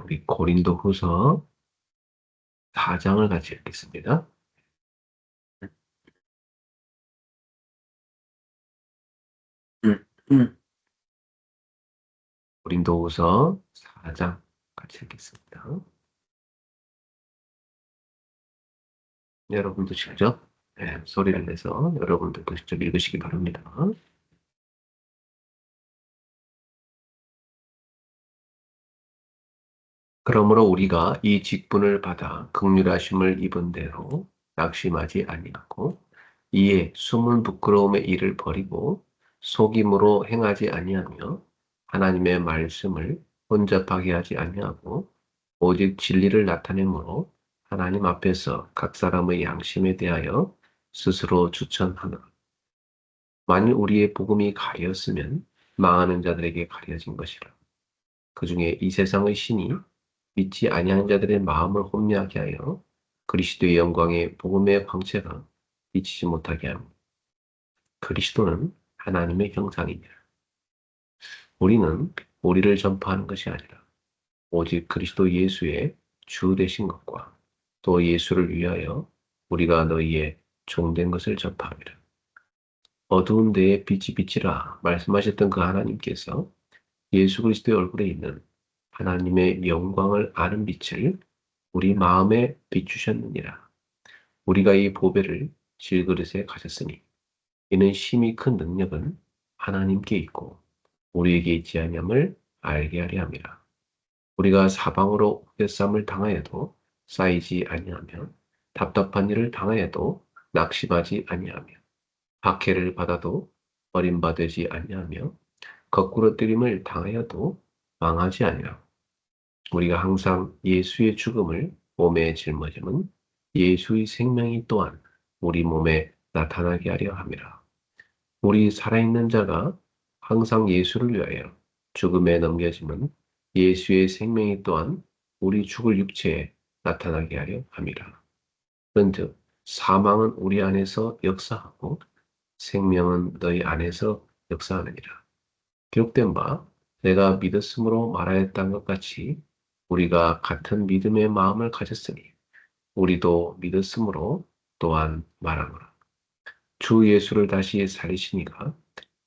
우리 고린도후서 4장을 같이 읽겠습니다. 음, 음. 고린도후서 4장 같이 읽겠습니다. 여러분도 직접 소리를 내서 여러분들도 직접 읽으시기 바랍니다. 그러므로 우리가 이 직분을 받아 긍휼하심을 입은 대로 낙심하지 아니하고 이에 숨은 부끄러움의 일을 버리고 속임으로 행하지 아니하며 하나님의 말씀을 혼잡하게 하지 아니하고 오직 진리를 나타내므로 하나님 앞에서 각 사람의 양심에 대하여 스스로 추천하노라. 만일 우리의 복음이 가려졌으면 망하는 자들에게 가려진 것이라. 그 중에 이 세상의 신이 믿지 아니하는 자들의 마음을 혼미하게 하여 그리스도의 영광의 복음의 광채가 비치지 못하게 합니다. 그리스도는 하나님의 형상이니라. 우리는 우리를 전파하는 것이 아니라 오직 그리스도 예수의 주 되신 것과 또 예수를 위하여 우리가 너희의 종된 것을 전파합니다. 어두운 데에 빛이 비치라 말씀하셨던 그 하나님께서 예수 그리스도의 얼굴에 있는 하나님의 영광을 아는 빛을 우리 마음에 비추셨느니라. 우리가 이 보배를 질그릇에 가졌으니 이는 심히 큰 능력은 하나님께 있고 우리에게 있지 아니함을 알게 하려 함이라. 우리가 사방으로 흑암을 당하여도 쌓이지 아니하며 답답한 일을 당하여도 낙심하지 아니하며 박해를 받아도 버림받지 아니하며 거꾸로 뜨림을 당하여도 망하지 아니하고 우리가 항상 예수의 죽음을 몸에 짊어짐은 예수의 생명이 또한 우리 몸에 나타나게 하려 함이라. 우리 살아있는 자가 항상 예수를 위하여 죽음에 넘겨짐은 예수의 생명이 또한 우리 죽을 육체에 나타나게 하려 함이라. 그런즉 사망은 우리 안에서 역사하고 생명은 너희 안에서 역사하느니라. 기록된 바 내가 믿었으므로 말하였던 것 같이 우리가 같은 믿음의 마음을 가졌으니 우리도 믿었으므로 또한 말하노라. 주 예수를 다시 살리시니가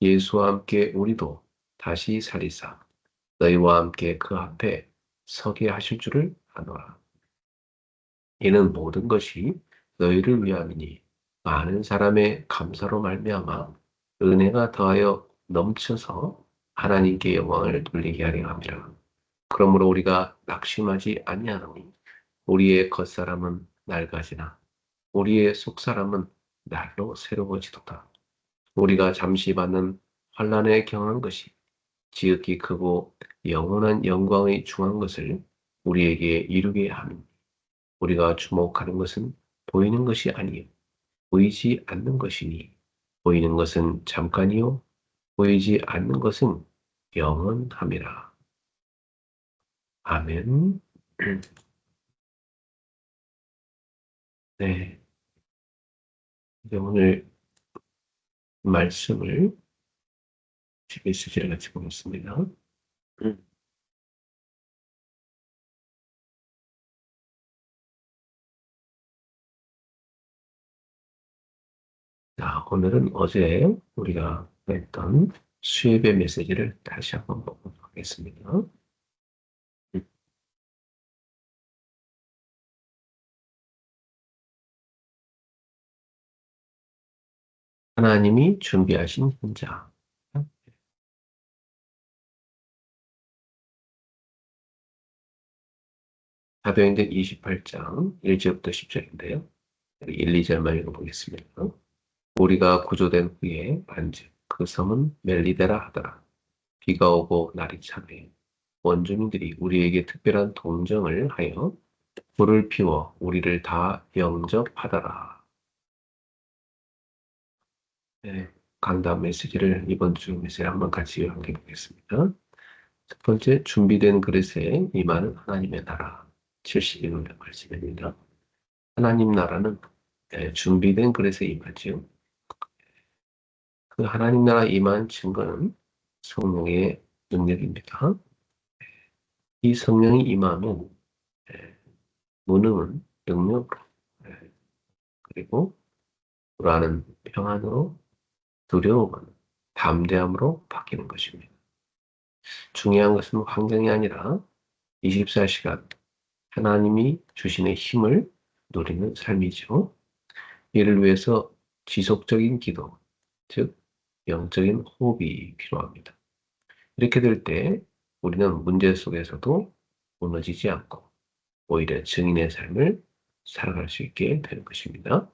예수와 함께 우리도 다시 살리사 너희와 함께 그 앞에 서게 하실 줄을 아노라. 이는 모든 것이 너희를 위함이니 많은 사람의 감사로 말미암아 은혜가 더하여 넘쳐서 하나님께 영광을 돌리게 하려 함이라. 그러므로 우리가 낙심하지 아니하노니 우리의 겉사람은 낡아지나 우리의 속사람은 날로 새로워지도다. 우리가 잠시 받는 환난에 경한 것이 지극히 크고 영원한 영광의 중한 것을 우리에게 이루게 하니 우리가 주목하는 것은 보이는 것이 아니요 보이지 않는 것이니 보이는 것은 잠깐이요 보이지 않는 것은 영원함이라. 아멘. 네, 이제 오늘 말씀을 메시지를 같이 보겠습니다. 음. 자, 오늘은 어제 우리가 했던 수예배 메시지를 다시 한번 보도록 하겠습니다. 하나님이 준비하신 혼자. 사도행전 28장 1절부터 10절인데요. 1, 2절만 읽어보겠습니다. 우리가 구조된 후에 반즉 그 섬은 멜리데라 하더라. 비가 오고 날이 차매 원주민들이 우리에게 특별한 동정을 하여 불을 피워 우리를 다 영접하더라. 네, 강단 메시지를 이번 주 메시지를 한번 같이 요약해 보겠습니다. 첫 번째, 준비된 그릇에 임하는 하나님의 나라. 72절 말씀입니다. 하나님 나라는 준비된 그릇에 임하지요. 그 하나님 나라 임한 증거는 성령의 능력입니다. 이 성령이 임하면 예, 무능은 능력으로, 예, 그리고 불안은 평안으로, 두려움은 담대함으로 바뀌는 것입니다. 중요한 것은 환경이 아니라 24시간 하나님이 주시는 힘을 누리는 삶이죠. 이를 위해서 지속적인 기도, 즉 영적인 호흡이 필요합니다. 이렇게 될 때 우리는 문제 속에서도 무너지지 않고 오히려 증인의 삶을 살아갈 수 있게 되는 것입니다.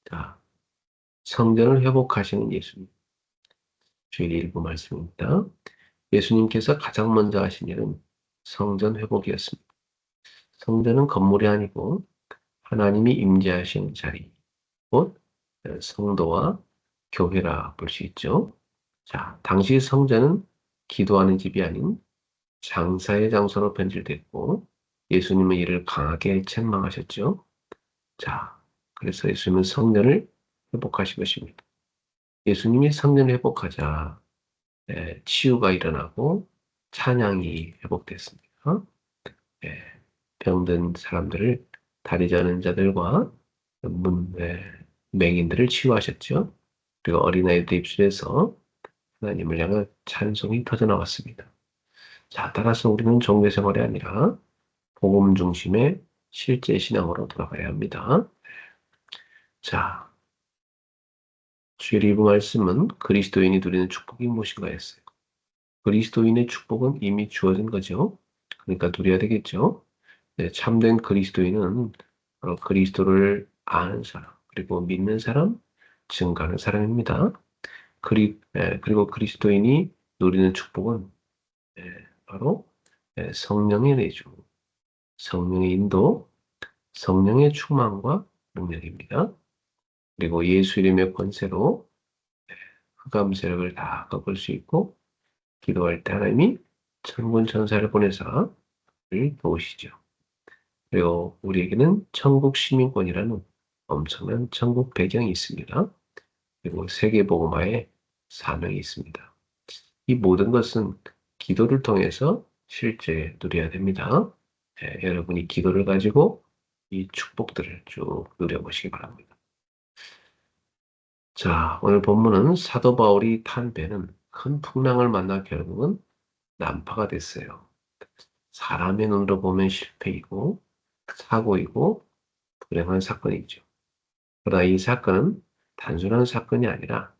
자, 성전을 회복하시는 예수님. 주일 일부 말씀입니다. 예수님께서 가장 먼저 하신 일은 성전 회복이었습니다. 성전은 건물이 아니고 하나님이 임재하신 자리, 곧 성도와 교회라 볼 수 있죠. 자, 당시 성전은 기도하는 집이 아닌 장사의 장소로 변질됐고 예수님은 이를 강하게 책망하셨죠. 자, 그래서 예수님은 성전을 회복하신 것입니다. 예수님이 성전을 회복하자 치유가 일어나고 찬양이 회복됐습니다. 예, 병든 사람들을 다리 저는 자들과 맹인들을 치유하셨죠. 그리고 어린아이들 입술에서 하나님을 향한 찬송이 터져나왔습니다. 자, 따라서 우리는 종교 생활이 아니라 복음 중심의 실제 신앙으로 돌아가야 합니다. 자, 주일 일부 말씀은 그리스도인이 누리는 축복이 무엇인가 했어요. 그리스도인의 축복은 이미 주어진 거죠. 그러니까 누려야 되겠죠. 네, 참된 그리스도인은 바로 그리스도를 아는 사람, 그리고 믿는 사람, 증거하는 사람입니다. 그리고 그리스도인이 누리는 축복은 바로 성령의 내주, 성령의 인도, 성령의 충만과 능력입니다. 그리고 예수 이름의 권세로 흑암 세력을 다 꺾을 수 있고 기도할 때 하나님이 천군 천사를 보내사 우리를 도우시죠. 그리고 우리에게는 천국 시민권이라는 엄청난 천국 배경이 있습니다. 그리고 세계복음화의 사명이 있습니다. 이 모든 것은 기도를 통해서 실제 누려야 됩니다. 여러분이 기도를 가지고 이 축복들을 쭉 누려보시기 바랍니다. 자, 오늘 본문은 사도 바울이 탄 배는 큰 풍랑을 만나 결국은 난파가 됐어요. 사람의 눈으로 보면 실패이고 사고이고 불행한 사건이죠. 그러나 이 사건은 단순한 사건이 아니라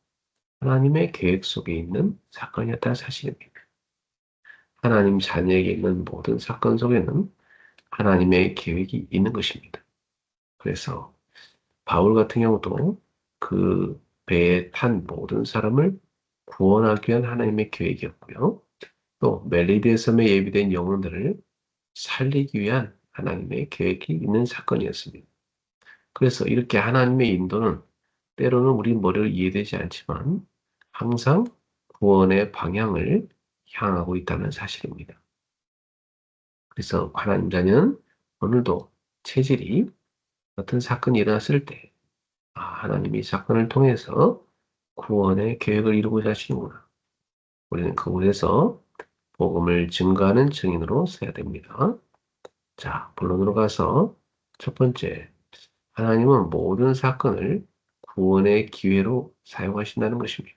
하나님의 계획 속에 있는 사건이었다는 사실입니다. 하나님 자녀에게 있는 모든 사건 속에는 하나님의 계획이 있는 것입니다. 그래서 바울 같은 경우도 그 배에 탄 모든 사람을 구원하기 위한 하나님의 계획이었고요. 또 멜리드의 섬에 예비된 영혼들을 살리기 위한 하나님의 계획이 있는 사건이었습니다. 그래서 이렇게 하나님의 인도는 때로는 우리 머리를 이해되지 않지만 항상 구원의 방향을 향하고 있다는 사실입니다. 그래서 하나님 자녀는 오늘도 체질이 어떤 사건이 일어났을 때 하나님이 사건을 통해서 구원의 계획을 이루고자 하시는구나. 우리는 그곳에서 복음을 증거하는 증인으로 서야 됩니다. 자, 본론으로 가서 첫 번째, 하나님은 모든 사건을 구원의 기회로 사용하신다는 것입니다.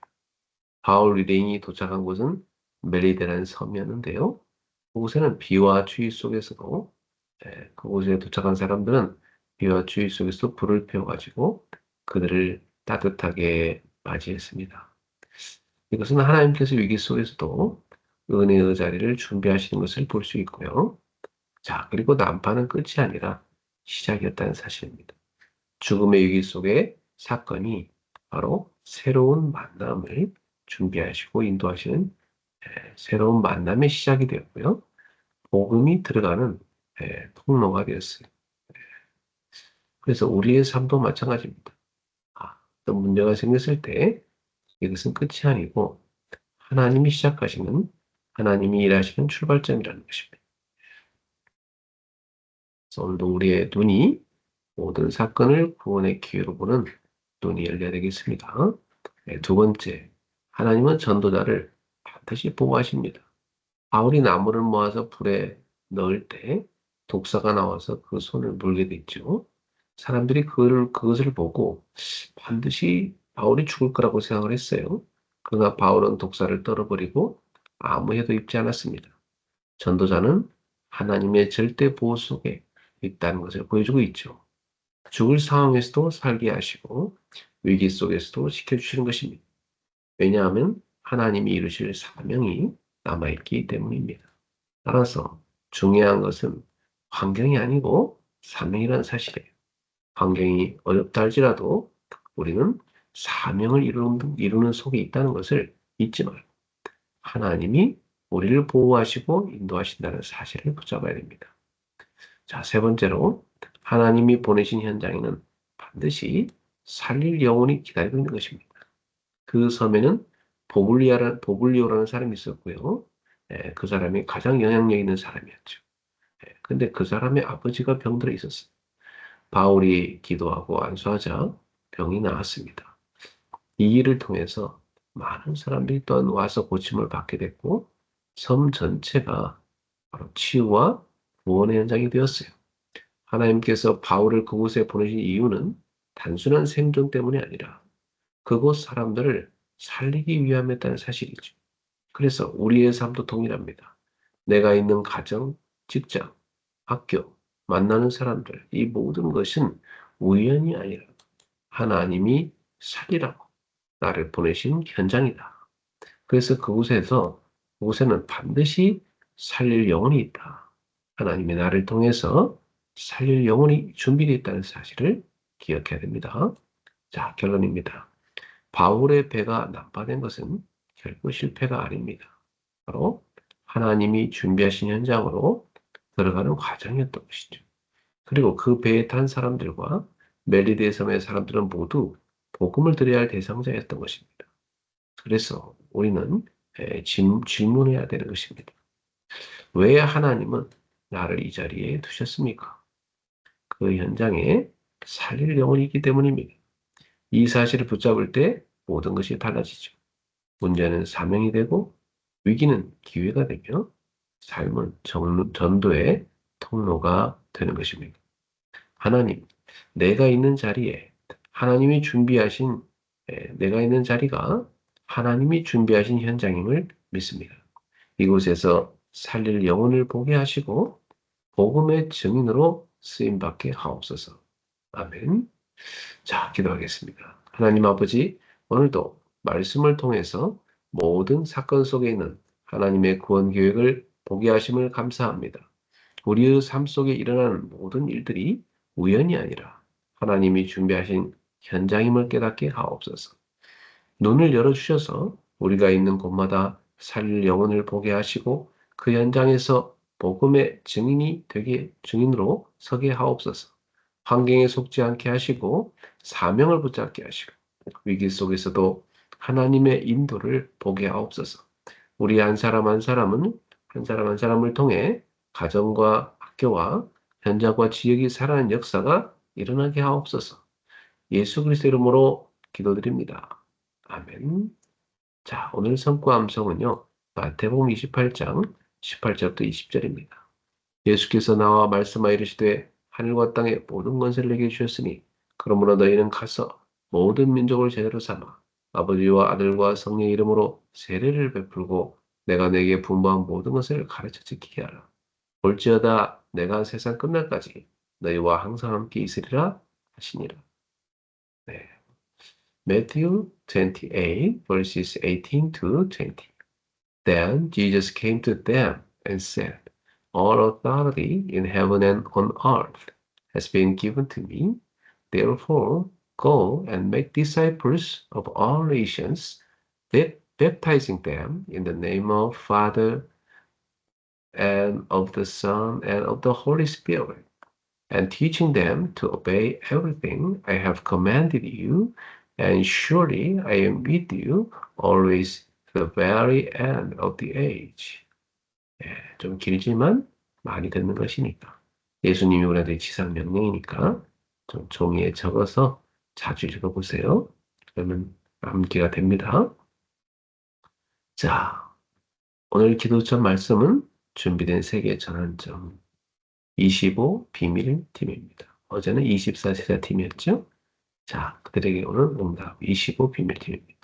바울 유대인이 도착한 곳은 멜리데라는 섬이었는데요. 그곳에는 비와 추위 속에서도 그곳에 도착한 사람들은 비와 추위 속에서 불을 피워가지고 그들을 따뜻하게 맞이했습니다. 이것은 하나님께서 위기 속에서도 은혜의 자리를 준비하시는 것을 볼 수 있고요. 자, 그리고 난파는 끝이 아니라 시작이었다는 사실입니다. 죽음의 위기 속에 사건이 바로 새로운 만남을 준비하시고 인도하시는 새로운 만남의 시작이 되었고요. 복음이 들어가는 통로가 되었어요. 그래서 우리의 삶도 마찬가지입니다. 어떤 문제가 생겼을 때 이것은 끝이 아니고 하나님이 시작하시는 하나님이 일하시는 출발점이라는 것입니다. 그래서 오늘도 우리의 눈이 모든 사건을 구원의 기회로 보는 눈이 열려야 되겠습니다. 두 번째, 하나님은 전도자를 반드시 보호하십니다. 바울이 나무를 모아서 불에 넣을 때 독사가 나와서 그 손을 물게 됐죠. 사람들이 그것을 보고 반드시 바울이 죽을 거라고 생각을 했어요. 그러나 바울은 독사를 떨어버리고 아무 해도 입지 않았습니다. 전도자는 하나님의 절대 보호 속에 있다는 것을 보여주고 있죠. 죽을 상황에서도 살게 하시고 위기 속에서도 지켜주시는 것입니다. 왜냐하면 하나님이 이루실 사명이 남아있기 때문입니다. 따라서 중요한 것은 환경이 아니고 사명이라는 사실이에요. 환경이 어렵다 할지라도 우리는 사명을 이루는 속에 있다는 것을 잊지 말고 하나님이 우리를 보호하시고 인도하신다는 사실을 붙잡아야 됩니다. 자, 세 번째로 하나님이 보내신 현장에는 반드시 살릴 영혼이 기다리고 있는 것입니다. 그 섬에는 보블리오라는 사람이 있었고요. 그 사람이 가장 영향력 있는 사람이었죠. 근데 그 사람의 아버지가 병들어 있었어요. 바울이 기도하고 안수하자 병이 나았습니다. 이 일을 통해서 많은 사람들이 또한 와서 고침을 받게 됐고 섬 전체가 바로 치유와 구원의 현장이 되었어요. 하나님께서 바울을 그곳에 보내신 이유는 단순한 생존 때문이 아니라 그곳 사람들을 살리기 위함이었다는 사실이죠. 그래서 우리의 삶도 동일합니다. 내가 있는 가정, 직장, 학교, 만나는 사람들, 이 모든 것은 우연이 아니라 하나님이 살리라고 나를 보내신 현장이다. 그래서 그곳에는 반드시 살릴 영혼이 있다. 하나님이 나를 통해서 살릴 영혼이 준비되어 있다는 사실을 기억해야 됩니다. 자, 결론입니다. 바울의 배가 난파된 것은 결코 실패가 아닙니다. 바로 하나님이 준비하신 현장으로 들어가는 과정이었던 것이죠. 그리고 그 배에 탄 사람들과 멜리데 섬의 사람들은 모두 복음을 드려야 할 대상자였던 것입니다. 그래서 우리는 질문해야 되는 것입니다. 왜 하나님은 나를 이 자리에 두셨습니까? 그 현장에 살릴 영혼이 있기 때문입니다. 이 사실을 붙잡을 때 모든 것이 달라지죠. 문제는 사명이 되고 위기는 기회가 되며 삶은 전도의 통로가 되는 것입니다. 하나님, 내가 있는 자리에 하나님이 준비하신 내가 있는 자리가 하나님이 준비하신 현장임을 믿습니다. 이곳에서 살릴 영혼을 보게 하시고 복음의 증인으로 쓰임 받게 하옵소서. 아멘. 자, 기도하겠습니다. 하나님 아버지, 오늘도 말씀을 통해서 모든 사건 속에 있는 하나님의 구원 계획을 보게 하심을 감사합니다. 우리의 삶 속에 일어나는 모든 일들이 우연이 아니라 하나님이 준비하신 현장임을 깨닫게 하옵소서. 눈을 열어주셔서 우리가 있는 곳마다 살릴 영혼을 보게 하시고 그 현장에서 복음의 증인으로 서게 하옵소서. 환경에 속지 않게 하시고 사명을 붙잡게 하시고 위기 속에서도 하나님의 인도를 보게 하옵소서. 우리 한 사람 한 사람은 한 사람 한 사람을 통해 가정과 학교와 현장과 지역이 살아나는 역사가 일어나게 하옵소서. 예수 그리스도 이름으로 기도드립니다. 아멘. 자, 오늘 성과 암송은요. 마태복음 28장 18절부터 20절입니다. 예수께서 나와 말씀하여 이르시되 하늘과 땅의 모든 권세를 내게 주셨으니 그러므로 너희는 가서 모든 민족을 제자로 삼아 아버지와 아들과 성령의 이름으로 세례를 베풀고 내가 내게 분부한 모든 것을 가르쳐 지키게 하라. 볼지어다 내가 세상 끝날까지 너희와 항상 함께 있으리라 하시니라. 네. Matthew 28 verses 18 to 20. Then Jesus came to them and said, all authority in heaven and on earth has been given to me. Therefore, go and make disciples of all nations, baptizing them in the name of Father and of the Son and of the Holy Spirit, and teaching them to obey everything I have commanded you. And surely I am with you always to the very end of the age. 좀 길지만 많이 듣는 것이니까. 예수님이 우리한테 지상 명령이니까 좀 종이에 적어서 자주 읽어보세요. 그러면 암기가 됩니다. 자, 오늘 기도처 말씀은 준비된 세계 전환점 25 비밀 팀입니다. 어제는 24 제자팀이었죠? 자, 그들에게 오는 응답 25 비밀 팀입니다.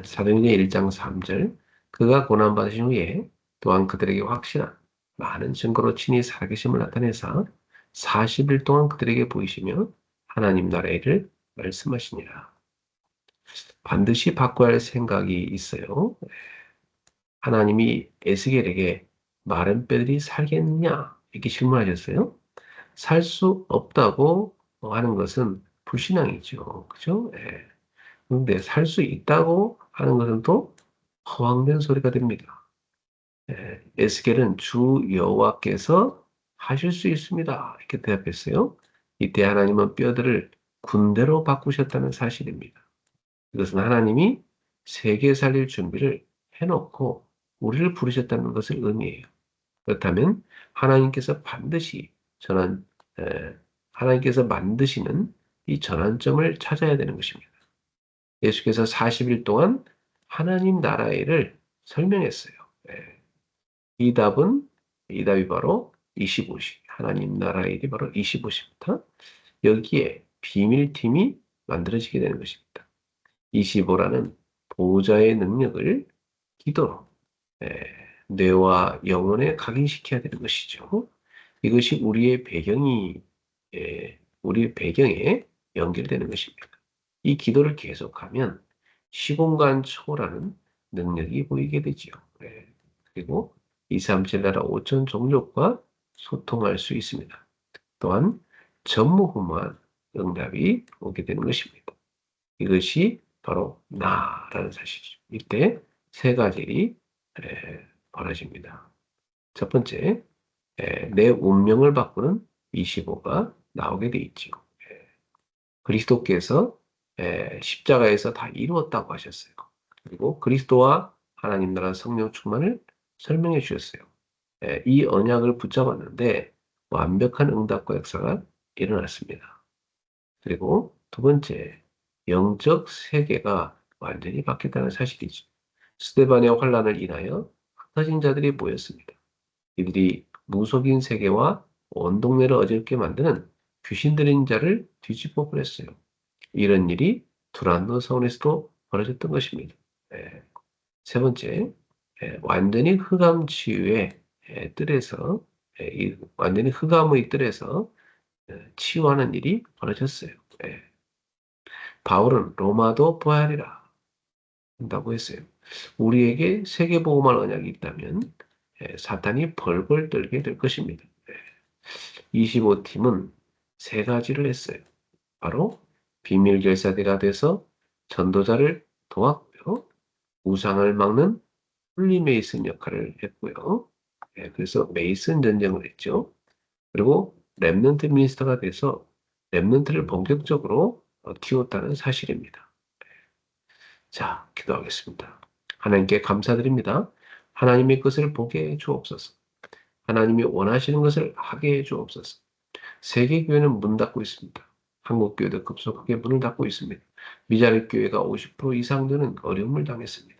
사도행전 1장 3절 그가 고난받으신 후에 또한 그들에게 확실한 많은 증거로 친히 살아계심을 나타내사 40일 동안 그들에게 보이시며 하나님 나라의 일을 말씀하시니라. 반드시 바꿔야 할 생각이 있어요. 하나님이 에스겔에게 마른 뼈들이 살겠느냐 이렇게 질문하셨어요. 살 수 없다고 하는 것은 불신앙이죠. 그죠? 예. 근데 살 수 있다고 하는 것은 또 허황된 소리가 됩니다. 에스겔은 주 여호와께서 하실 수 있습니다. 이렇게 대답했어요. 이때 하나님은 뼈들을 군대로 바꾸셨다는 사실입니다. 이것은 하나님이 세계 살릴 준비를 해놓고 우리를 부르셨다는 것을 의미해요. 그렇다면 하나님께서 반드시 전환, 에, 하나님께서 만드시는 이 전환점을 찾아야 되는 것입니다. 예수께서 40일 동안 하나님 나라의 일을 설명했어요. 예. 이 답이 바로 25시. 하나님 나라의 일이 바로 25시부터 여기에 비밀팀이 만들어지게 되는 것입니다. 25라는 보호자의 능력을 기도로 뇌와 영혼에 각인시켜야 되는 것이죠. 이것이 우리의 배경에 연결되는 것입니다. 이 기도를 계속하면 시공간 초월하는 능력이 보이게 되지요. 그리고 237 나라 5천 종족과 소통할 수 있습니다. 또한 전무후무한 응답이 오게 되는 것입니다. 이것이 바로 나라는 사실이죠. 이때 세 가지 일이 벌어집니다. 첫 번째, 내 운명을 바꾸는 25가 나오게 돼 있죠. 그리스도께서 십자가에서 다 이루었다고 하셨어요. 그리고 그리스도와 하나님 나라 성령 충만을 설명해 주셨어요. 이 언약을 붙잡았는데 완벽한 응답과 역사가 일어났습니다. 그리고 두 번째, 영적 세계가 완전히 바뀌었다는 사실이죠. 스데반의 환란을 인하여 흩어진 자들이 모였습니다. 이들이 무속인 세계와 온 동네를 어렵게 만드는 귀신 들린 자를 뒤집어 버렸어요. 이런 일이 두란노 서원에서도 벌어졌던 것입니다. 예, 세 번째, 완전히 흑암 치유의 뜰에서 완전히 흑암의 뜰에서 치유하는 일이 벌어졌어요. 예, 바울은 로마도 부활이라 한다고 했어요. 우리에게 세계보험할 언약이 있다면 사탄이 벌벌 떨게 될 것입니다. 25팀은 세 가지를 했어요. 바로 비밀결사대가 돼서 전도자를 도왔고요. 우상을 막는 홀리메이슨 역할을 했고요. 그래서 메이슨 전쟁을 했죠. 그리고 렘넌트 미니스터가 돼서 렘넌트를 본격적으로 키웠다는 사실입니다. 자, 기도하겠습니다. 하나님께 감사드립니다. 하나님의 것을 보게 해 주옵소서. 하나님이 원하시는 것을 하게 해 주옵소서. 세계교회는 문 닫고 있습니다. 한국교회도 급속하게 문을 닫고 있습니다. 미자립 교회가 50% 이상 되는 어려움을 당했습니다.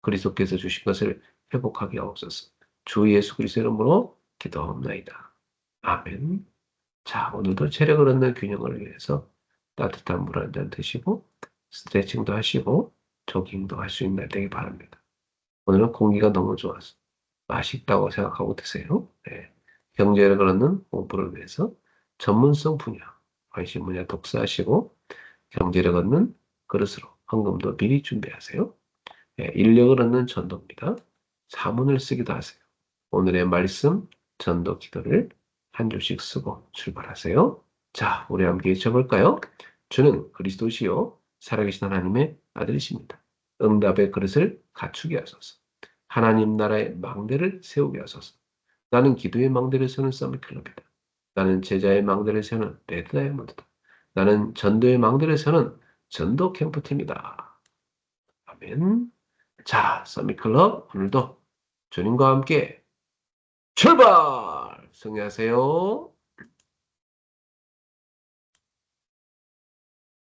그리스도께서 주신 것을 회복하게 하옵소서. 주 예수 그리스도의 이름으로 기도하옵나이다. 아멘. 자, 오늘도 체력을 얻는 균형을 위해서 따뜻한 물 한 잔 드시고 스트레칭도 하시고 조깅도 할 수 있는 날 되길 바랍니다. 오늘은 공기가 너무 좋아서 맛있다고 생각하고 드세요. 네. 경제력을 얻는 공부를 위해서 전문성 분야, 관심 분야 독서하시고 경제력 얻는 그릇으로 헌금도 미리 준비하세요. 네. 인력을 얻는 전도입니다. 사문을 쓰기도 하세요. 오늘의 말씀, 전도 기도를 한 줄씩 쓰고 출발하세요. 자, 우리 함께 외쳐볼까요? 주는 그리스도시요 살아계신 하나님의 아들이십니다. 응답의 그릇을 갖추게 하소서. 하나님 나라의 망대를 세우게 하소서. 나는 기도의 망대를 세우는 서밋클럽이다. 나는 제자의 망대를 세우는 레드 다이아몬드다. 나는 전도의 망대를 세우는 전도 캠프팀이다. 아멘. 자, 서밋클럽 오늘도 주님과 함께 출발! 승리하세요.